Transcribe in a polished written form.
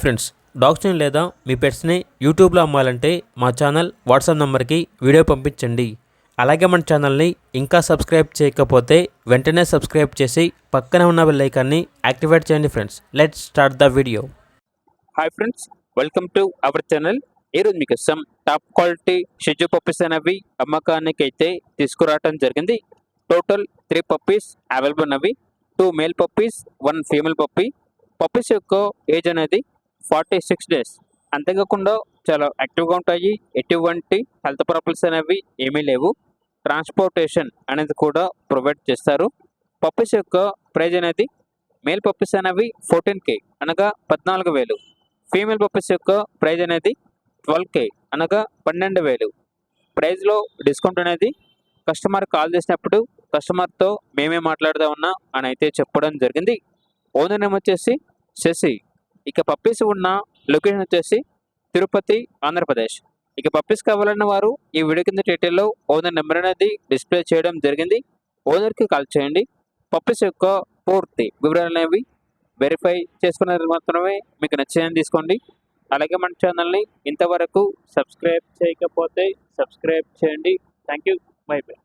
Friends, డాగ్స్ని లేదా మీ పెట్స్ని యూట్యూబ్లో అమ్మాలంటే మా ఛానల్ వాట్సాప్ నెంబర్కి వీడియో పంపించండి. అలాగే మన ఛానల్ని ఇంకా సబ్స్క్రైబ్ చేయకపోతే వెంటనే సబ్స్క్రైబ్ చేసి పక్కనే ఉన్న బెల్ ఐకాన్ని యాక్టివేట్ చేయండి friends. Let's start the video. Hi friends, welcome to our channel. ఈరోజు మీకోసం టాప్ క్వాలిటీ షిజు పప్పీస్ అనేవి అమ్మకానికి అయితే తీసుకురావడం జరిగింది. టోటల్ 3 పప్పీస్ అవైలబుల్ ఉన్నవి. 2 male puppies, 1 female puppy. Puppies యొక్క ఏజ్ అనేది 46 డేస్. అంతేకాకుండా చాలా యాక్టివ్గా ఉంటాయి. ఎటువంటి హెల్త్ ప్రాబ్లమ్స్ అనేవి ఏమీ లేవు. ట్రాన్స్పోర్టేషన్ అనేది కూడా ప్రొవైడ్ చేస్తారు. పప్పీస్ యొక్క ప్రైజ్ అనేది మేల్ పప్పీస్ అనేవి 14K అనగా 14,000. ఫీమేల్ పప్పీస్ యొక్క ప్రైజ్ అనేది 12K అనగా 12,000. ప్రైజ్లో డిస్కౌంట్ అనేది కస్టమర్ కాల్ చేసినప్పుడు కస్టమర్తో మేమే మాట్లాడుతూ ఉన్నా అని అయితే చెప్పడం జరిగింది. ఓనర్ నేమ్ వచ్చేసి శశి. ఇక పప్పీస్ ఉన్న లొకేషన్ వచ్చేసి తిరుపతి, ఆంధ్రప్రదేశ్. ఇక పప్పీస్ కావాలన్న వారు ఈ వీడియో కింద టైటిల్లో ఓనర్ నెంబర్ అనేది డిస్ప్లే చేయడం జరిగింది. ఓనర్కి కాల్ చేయండి. పప్పీస్ యొక్క పూర్తి వివరాలు అనేవి వెరిఫై చేసుకున్నది మాత్రమే మీకు నచ్చిందని తీసుకోండి. అలాగే మన ఛానల్ని ఇంతవరకు సబ్స్క్రైబ్ చేయకపోతే సబ్స్క్రైబ్ చేయండి. Thank you. By by.